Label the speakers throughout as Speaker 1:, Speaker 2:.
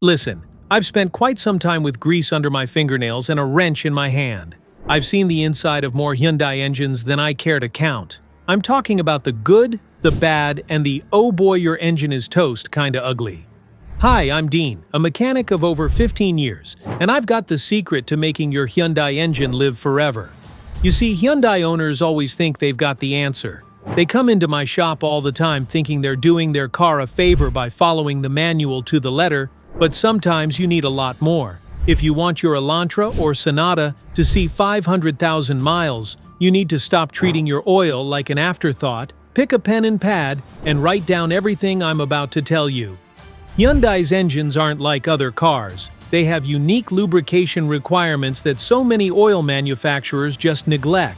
Speaker 1: Listen, I've spent quite some time with grease under my fingernails and a wrench in my hand. I've seen the inside of more Hyundai engines than I care to count. I'm talking about the good, the bad, and the oh boy your engine is toast kinda ugly. Hi, I'm Dean, a mechanic of over 15 years, and I've got the secret to making your Hyundai engine live forever. You see, Hyundai owners always think they've got the answer. They come into my shop all the time thinking they're doing their car a favor by following the manual to the letter, but sometimes you need a lot more. If you want your Elantra or Sonata to see 500,000 miles, you need to stop treating your oil like an afterthought, pick a pen and pad, and write down everything I'm about to tell you. Hyundai's engines aren't like other cars. They have unique lubrication requirements that so many oil manufacturers just neglect.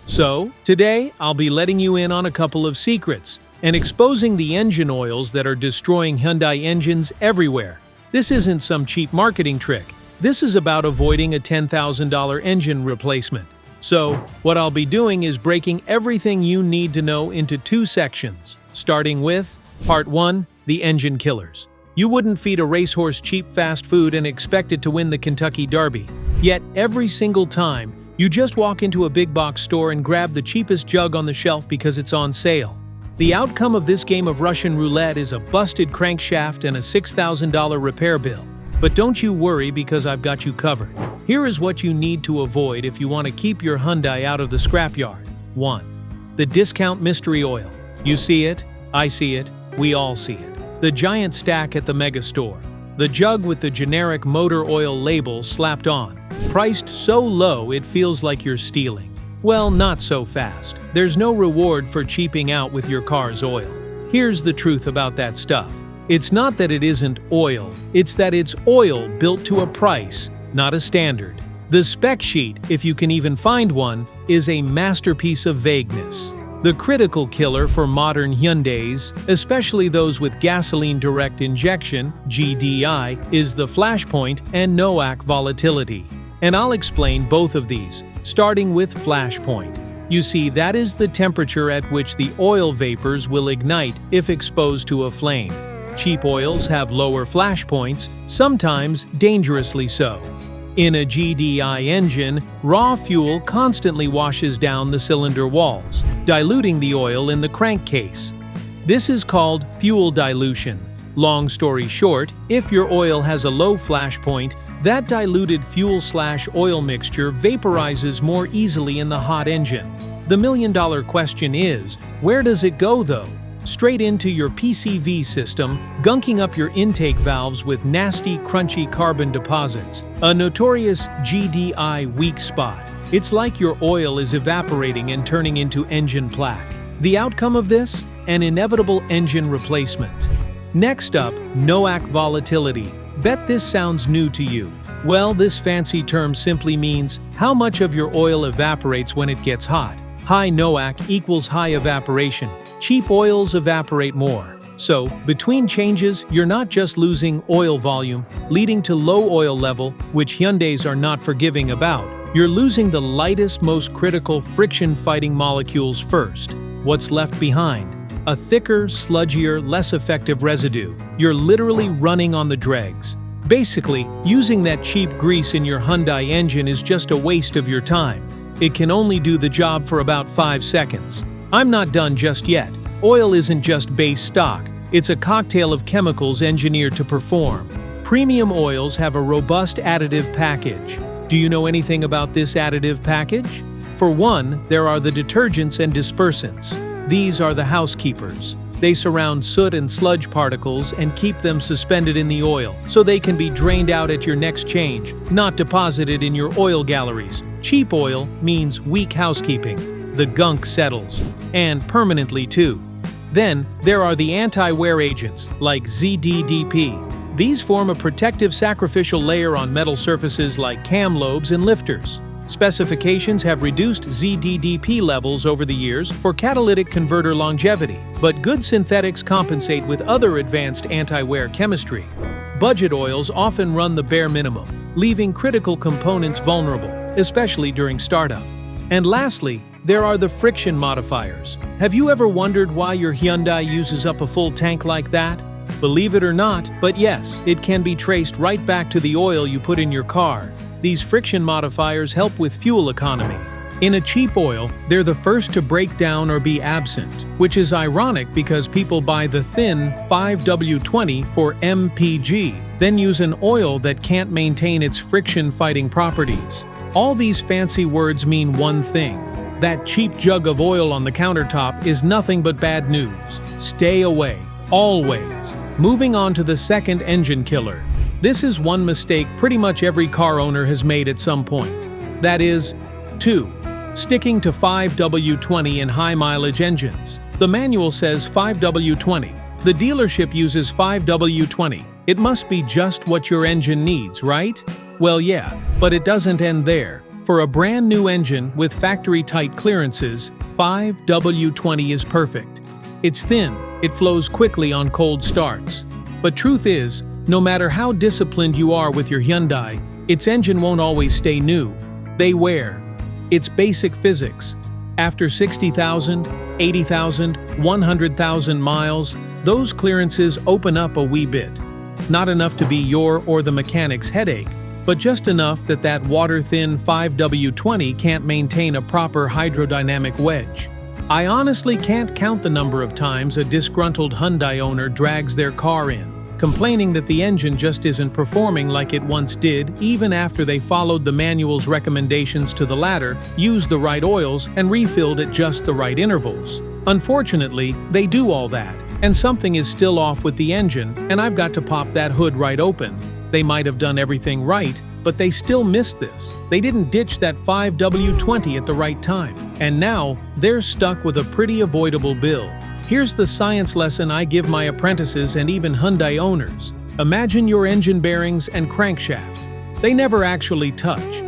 Speaker 1: So, today, I'll be letting you in on a couple of secrets and exposing the engine oils that are destroying Hyundai engines everywhere. This isn't some cheap marketing trick. This is about avoiding a $10,000 engine replacement. So, what I'll be doing is breaking everything you need to know into two sections, starting with Part 1, the engine killers. You wouldn't feed a racehorse cheap fast food and expect it to win the Kentucky Derby. Yet, every single time, you just walk into a big box store and grab the cheapest jug on the shelf because it's on sale. The outcome of this game of Russian roulette is a busted crankshaft and a $6,000 repair bill. But don't you worry because I've got you covered. Here is what you need to avoid if you want to keep your Hyundai out of the scrapyard. 1. The discount mystery oil. You see it, I see it, we all see it. The giant stack at the mega store. The jug with the generic motor oil label slapped on. Priced so low it feels like you're stealing. Well, not so fast. There's no reward for cheaping out with your car's oil. Here's the truth about that stuff. It's not that it isn't oil, it's that it's oil built to a price, not a standard. The spec sheet, if you can even find one, is a masterpiece of vagueness. The critical killer for modern Hyundais, especially those with gasoline direct injection (GDI), is the flashpoint and NOAC volatility. And I'll explain both of these, starting with flashpoint. You see, that is the temperature at which the oil vapors will ignite if exposed to a flame. Cheap oils have lower flash points, sometimes dangerously so. In a GDI engine, raw fuel constantly washes down the cylinder walls, diluting the oil in the crankcase. This is called fuel dilution. Long story short, if your oil has a low flash point, that diluted fuel/oil mixture vaporizes more easily in the hot engine. The million-dollar question is, where does it go though? Straight into your PCV system, gunking up your intake valves with nasty, crunchy carbon deposits, a notorious GDI weak spot. It's like your oil is evaporating and turning into engine plaque. The outcome of this? An inevitable engine replacement. Next up, NOAC volatility. Bet this sounds new to you. Well, this fancy term simply means how much of your oil evaporates when it gets hot. High NOAC equals high evaporation. Cheap oils evaporate more. So, between changes, you're not just losing oil volume, leading to low oil level, which Hyundais are not forgiving about. You're losing the lightest, most critical friction-fighting molecules first. What's left behind? A thicker, sludgier, less effective residue. You're literally running on the dregs. Basically, using that cheap grease in your Hyundai engine is just a waste of your time. It can only do the job for about 5 seconds. I'm not done just yet. Oil isn't just base stock. It's a cocktail of chemicals engineered to perform. Premium oils have a robust additive package. Do you know anything about this additive package? For one, there are the detergents and dispersants. These are the housekeepers. They surround soot and sludge particles and keep them suspended in the oil, so they can be drained out at your next change, not deposited in your oil galleries. Cheap oil means weak housekeeping. The gunk settles, and permanently too. Then, there are the anti-wear agents, like ZDDP. These form a protective sacrificial layer on metal surfaces like cam lobes and lifters. Specifications have reduced ZDDP levels over the years for catalytic converter longevity, but good synthetics compensate with other advanced anti-wear chemistry. Budget oils often run the bare minimum, leaving critical components vulnerable, especially during startup. And lastly, there are the friction modifiers. Have you ever wondered why your Hyundai uses up a full tank like that? Believe it or not, but yes, it can be traced right back to the oil you put in your car. These friction modifiers help with fuel economy. In a cheap oil, they're the first to break down or be absent, which is ironic because people buy the thin 5W20 for MPG, then use an oil that can't maintain its friction-fighting properties. All these fancy words mean one thing. That cheap jug of oil on the countertop is nothing but bad news. Stay away, always. Moving on to the second engine killer. This is one mistake pretty much every car owner has made at some point. That is, 2. Sticking to 5W20 in high-mileage engines. The manual says 5W20. The dealership uses 5W20. It must be just what your engine needs, right? Well, yeah, but it doesn't end there. For a brand new engine with factory-tight clearances, 5W20 is perfect. It's thin, it flows quickly on cold starts. But truth is, no matter how disciplined you are with your Hyundai, its engine won't always stay new. They wear. It's basic physics. After 60,000, 80,000, 100,000 miles, those clearances open up a wee bit. Not enough to be your or the mechanic's headache, but just enough that that water-thin 5W20 can't maintain a proper hydrodynamic wedge. I honestly can't count the number of times a disgruntled Hyundai owner drags their car in, complaining that the engine just isn't performing like it once did, even after they followed the manual's recommendations to the latter, used the right oils, and refilled at just the right intervals. Unfortunately, they do all that, and something is still off with the engine, and I've got to pop that hood right open. They might have done everything right, but they still missed this. They didn't ditch that 5W20 at the right time, and now they're stuck with a pretty avoidable bill. Here's the science lesson I give my apprentices and even Hyundai owners. Imagine your engine bearings and crankshaft. They never actually touch.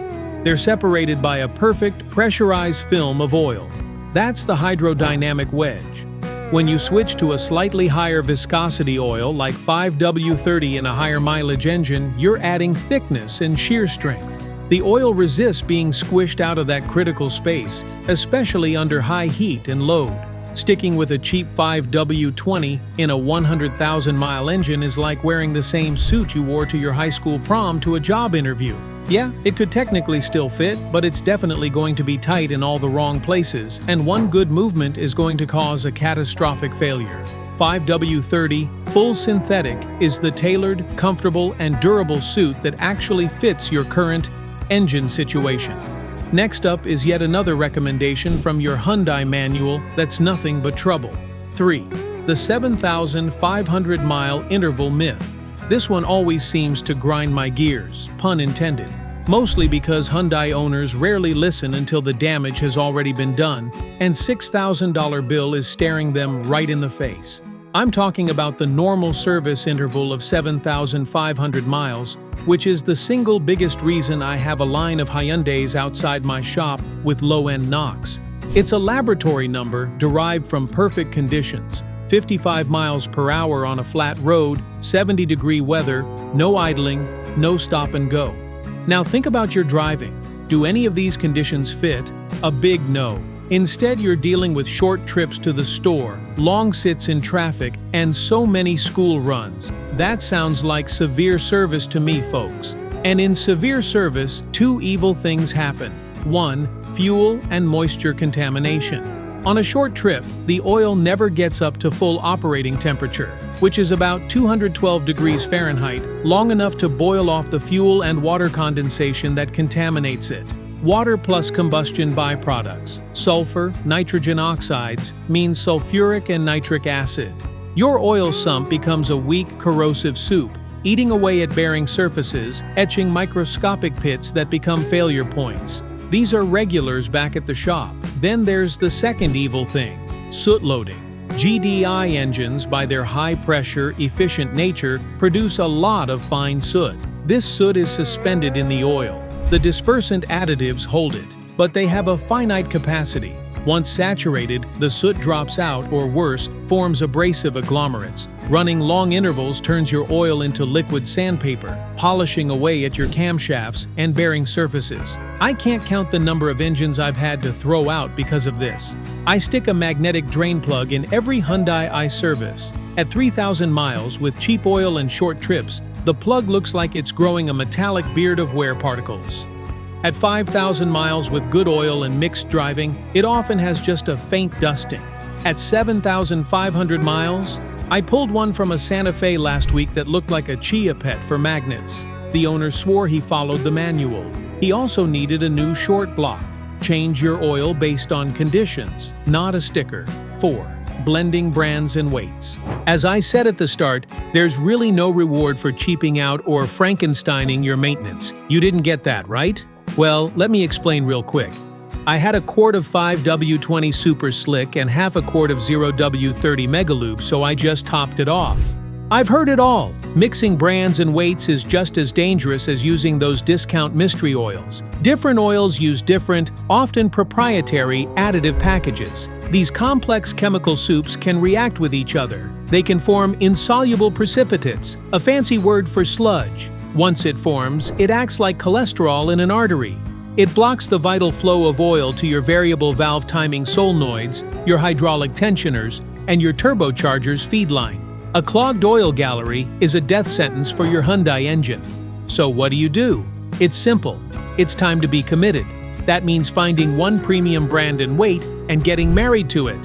Speaker 1: They're separated by a perfect pressurized film of oil. That's the hydrodynamic wedge. When you switch to a slightly higher viscosity oil like 5W30 in a higher mileage engine, you're adding thickness and shear strength. The oil resists being squished out of that critical space, especially under high heat and load. Sticking with a cheap 5W20 in a 100,000-mile engine is like wearing the same suit you wore to your high school prom to a job interview. Yeah, it could technically still fit, but it's definitely going to be tight in all the wrong places, and one good movement is going to cause a catastrophic failure. 5W30 Full Synthetic is the tailored, comfortable, and durable suit that actually fits your current engine situation. Next up is yet another recommendation from your Hyundai manual that's nothing but trouble. 3. The 7,500-mile interval myth. This one always seems to grind my gears, pun intended. Mostly because Hyundai owners rarely listen until the damage has already been done, and $6,000 bill is staring them right in the face. I'm talking about the normal service interval of 7,500 miles, which is the single biggest reason I have a line of Hyundais outside my shop with low-end knocks. It's a laboratory number derived from perfect conditions, 55 miles per hour on a flat road, 70-degree weather, no idling, no stop and go. Now think about your driving. Do any of these conditions fit? A big no. Instead, you're dealing with short trips to the store, long sits in traffic, and so many school runs. That sounds like severe service to me, folks. And in severe service, two evil things happen. 1. Fuel and moisture contamination. On a short trip, the oil never gets up to full operating temperature, which is about 212 degrees Fahrenheit, long enough to boil off the fuel and water condensation that contaminates it. Water plus combustion byproducts, sulfur, nitrogen oxides, means sulfuric and nitric acid. Your oil sump becomes a weak, corrosive soup, eating away at bearing surfaces, etching microscopic pits that become failure points. These are regulars back at the shop. Then there's the second evil thing, soot loading. GDI engines, by their high-pressure, efficient nature, produce a lot of fine soot. This soot is suspended in the oil. The dispersant additives hold it, but they have a finite capacity. Once saturated, the soot drops out, or worse, forms abrasive agglomerates. Running long intervals turns your oil into liquid sandpaper, polishing away at your camshafts and bearing surfaces. I can't count the number of engines I've had to throw out because of this. I stick a magnetic drain plug in every Hyundai I service, At 3,000 miles with cheap oil and short trips, the plug looks like it's growing a metallic beard of wear particles. At 5,000 miles with good oil and mixed driving, it often has just a faint dusting. At 7,500 miles, I pulled one from a Santa Fe last week that looked like a chia pet for magnets. The owner swore he followed the manual. He also needed a new short block. Change your oil based on conditions, not a sticker. 4. Blending brands and weights. As I said at the start, there's really no reward for cheaping out or Frankensteining your maintenance. You didn't get that, right? Well, let me explain real quick. I had a quart of 5W20 Super Slick and half a quart of 0W30 Megalube, so I just topped it off. I've heard it all. Mixing brands and weights is just as dangerous as using those discount mystery oils. Different oils use different, often proprietary, additive packages. These complex chemical soups can react with each other. They can form insoluble precipitates, a fancy word for sludge. Once it forms, it acts like cholesterol in an artery. It blocks the vital flow of oil to your variable valve timing solenoids, your hydraulic tensioners, and your turbocharger's feed line. A clogged oil gallery is a death sentence for your Hyundai engine. So what do? It's simple. It's time to be committed. That means finding one premium brand and weight and getting married to it.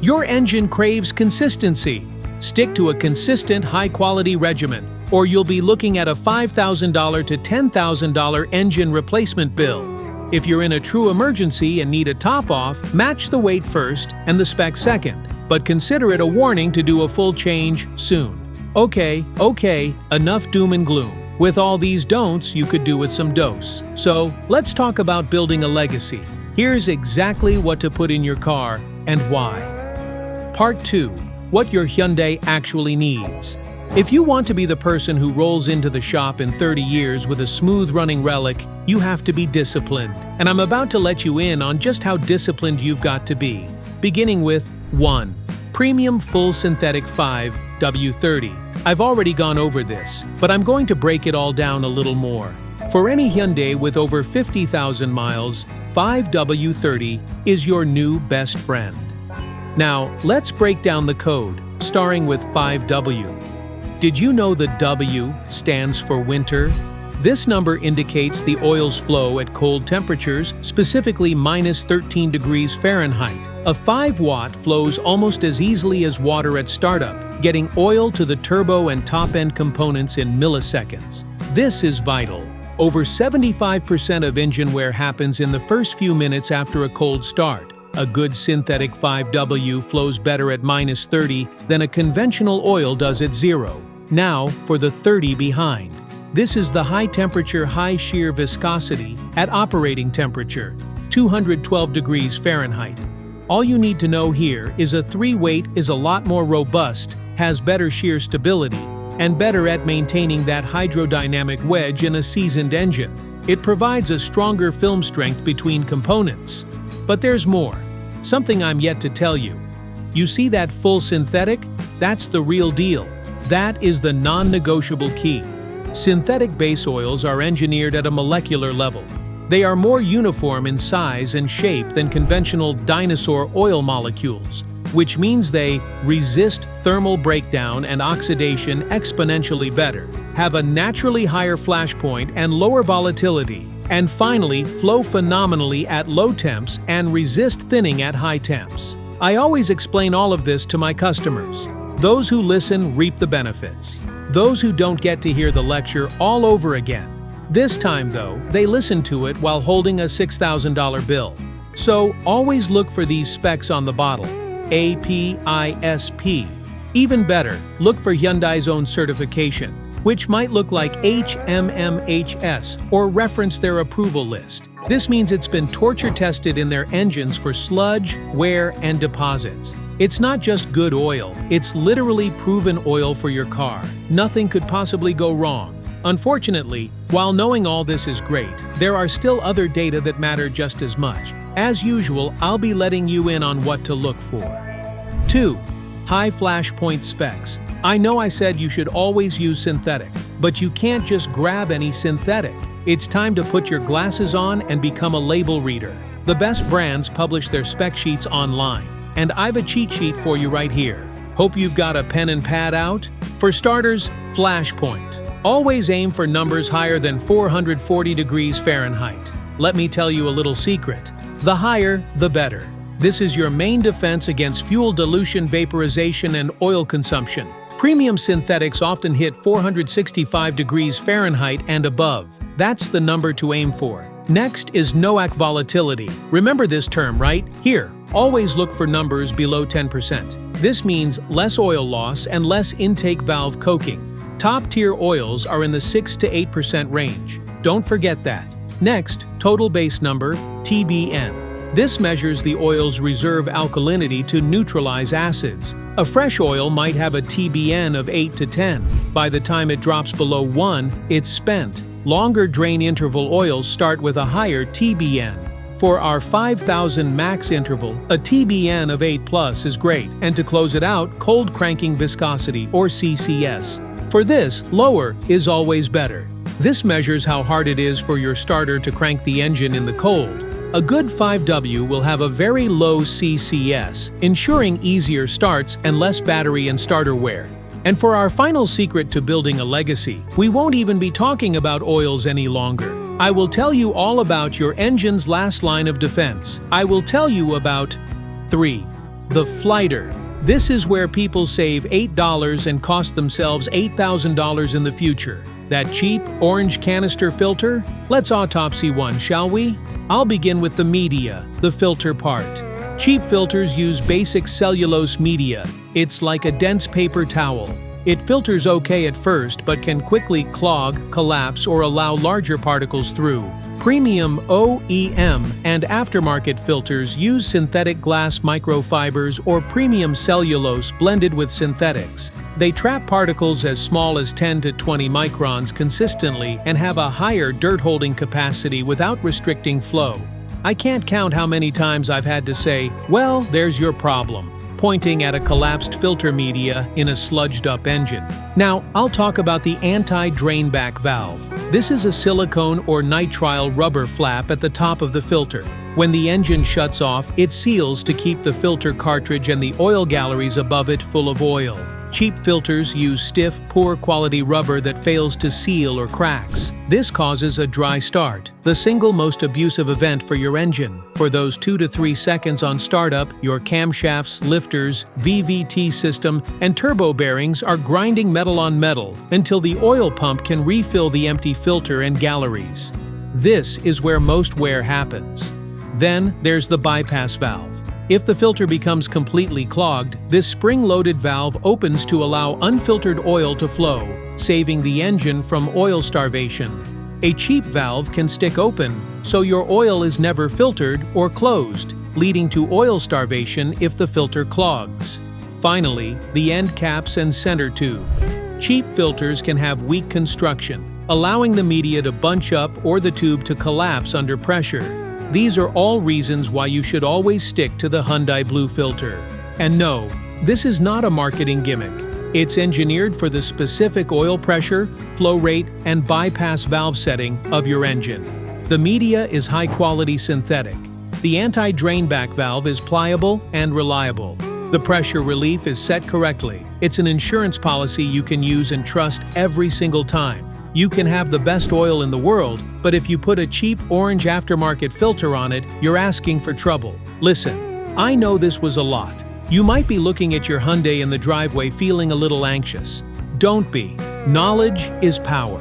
Speaker 1: Your engine craves consistency. Stick to a consistent, high-quality regimen, or you'll be looking at a $5,000 to $10,000 engine replacement bill. If you're in a true emergency and need a top-off, match the weight first and the spec second, but consider it a warning to do a full change soon. Okay, enough doom and gloom. With all these don'ts, you could do with some dose. So, let's talk about building a legacy. Here's exactly what to put in your car and why. Part 2. What your Hyundai actually needs. If you want to be the person who rolls into the shop in 30 years with a smooth-running relic, you have to be disciplined. And I'm about to let you in on just how disciplined you've got to be. Beginning with 1. Premium Full Synthetic 5W30. I've already gone over this, but I'm going to break it all down a little more. For any Hyundai with over 50,000 miles, 5W30 is your new best friend. Now, let's break down the code, starting with 5W. Did you know the W stands for winter? This number indicates the oil's flow at cold temperatures, specifically -13 degrees Fahrenheit. A 5-watt flows almost as easily as water at startup, getting oil to the turbo and top-end components in milliseconds. This is vital. Over 75% of engine wear happens in the first few minutes after a cold start. A good synthetic 5W flows better at -30 than a conventional oil does at 0. Now, for the 30 behind. This is the high-temperature, high-shear viscosity at operating temperature, 212 degrees Fahrenheit. All you need to know here is a 3-weight is a lot more robust, has better shear stability, and better at maintaining that hydrodynamic wedge in a seasoned engine. It provides a stronger film strength between components. But there's more. Something I'm yet to tell you. You see that full synthetic? That's the real deal. That is the non-negotiable key. Synthetic base oils are engineered at a molecular level. They are more uniform in size and shape than conventional dinosaur oil molecules, which means they resist thermal breakdown and oxidation exponentially better, have a naturally higher flash point and lower volatility, and finally flow phenomenally at low temps and resist thinning at high temps. I always explain all of this to my customers. Those who listen reap the benefits. Those who don't get to hear the lecture all over again. This time, though, they listen to it while holding a $6,000 bill. So always look for these specs on the bottle. APISP. Even better, look for Hyundai's own certification, which might look like HMMHS or reference their approval list. This means it's been torture tested in their engines for sludge, wear, and deposits. It's not just good oil, it's literally proven oil for your car. Nothing could possibly go wrong. Unfortunately, while knowing all this is great, there are still other data that matter just as much. As usual, I'll be letting you in on what to look for. 2. High flash point specs. I know I said you should always use synthetic, but you can't just grab any synthetic. It's time to put your glasses on and become a label reader. The best brands publish their spec sheets online, and I've a cheat sheet for you right here. Hope you've got a pen and pad out. For starters, flash point. Always aim for numbers higher than 440 degrees Fahrenheit. Let me tell you a little secret. The higher, the better. This is your main defense against fuel dilution, vaporization, and oil consumption. Premium synthetics often hit 465 degrees Fahrenheit and above. That's the number to aim for. Next is NOAC volatility. Remember this term, right? Here, always look for numbers below 10%. This means less oil loss and less intake valve coking. Top-tier oils are in the 6 to 8% range. Don't forget that. Next, total base number, TBN. This measures the oil's reserve alkalinity to neutralize acids. A fresh oil might have a TBN of 8 to 10. By the time it drops below 1, it's spent. Longer drain interval oils start with a higher TBN. For our 5,000 max interval, a TBN of 8+ is great, and to close it out, cold cranking viscosity, or CCS. For this, lower is always better. This measures how hard it is for your starter to crank the engine in the cold. A good 5W will have a very low CCS, ensuring easier starts and less battery and starter wear. And for our final secret to building a legacy, we won't even be talking about oils any longer. I will tell you all about your engine's last line of defense. I will tell you about 3. The Flighter. This is where people save $8 and cost themselves $8,000 in the future. That cheap orange canister filter? Let's autopsy one, shall we? I'll begin with the media, the filter part. Cheap filters use basic cellulose media. It's like a dense paper towel. It filters okay at first, but can quickly clog, collapse, or allow larger particles through. Premium OEM and aftermarket filters use synthetic glass microfibers or premium cellulose blended with synthetics. They trap particles as small as 10 to 20 microns consistently and have a higher dirt-holding capacity without restricting flow. I can't count how many times I've had to say, "Well, there's your problem," pointing at a collapsed filter media in a sludged-up engine. Now, I'll talk about the anti-drainback valve. This is a silicone or nitrile rubber flap at the top of the filter. When the engine shuts off, it seals to keep the filter cartridge and the oil galleries above it full of oil. Cheap filters use stiff, poor-quality rubber that fails to seal or cracks. This causes a dry start, the single most abusive event for your engine. For those 2 to 3 seconds on startup, your camshafts, lifters, VVT system, and turbo bearings are grinding metal on metal until the oil pump can refill the empty filter and galleries. This is where most wear happens. Then there's the bypass valve. If the filter becomes completely clogged, this spring-loaded valve opens to allow unfiltered oil to flow, saving the engine from oil starvation. A cheap valve can stick open, so your oil is never filtered or closed, leading to oil starvation if the filter clogs. Finally, the end caps and center tube. Cheap filters can have weak construction, allowing the media to bunch up or the tube to collapse under pressure. These are all reasons why you should always stick to the Hyundai Blue filter. And no, this is not a marketing gimmick. It's engineered for the specific oil pressure, flow rate, and bypass valve setting of your engine. The media is high-quality synthetic. The anti-drainback valve is pliable and reliable. The pressure relief is set correctly. It's an insurance policy you can use and trust every single time. You can have the best oil in the world, but if you put a cheap orange aftermarket filter on it, you're asking for trouble. Listen, I know this was a lot. You might be looking at your Hyundai in the driveway feeling a little anxious. Don't be. Knowledge is power.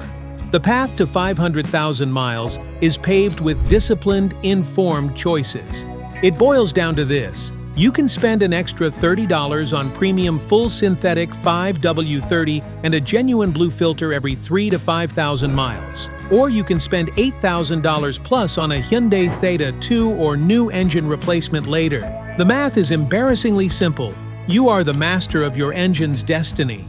Speaker 1: The path to 500,000 miles is paved with disciplined, informed choices. It boils down to this. You can spend an extra $30 on premium full synthetic 5W30 and a genuine blue filter every 3 to 5,000 miles. Or you can spend $8,000 plus on a Hyundai Theta 2 or new engine replacement later. The math is embarrassingly simple. You are the master of your engine's destiny.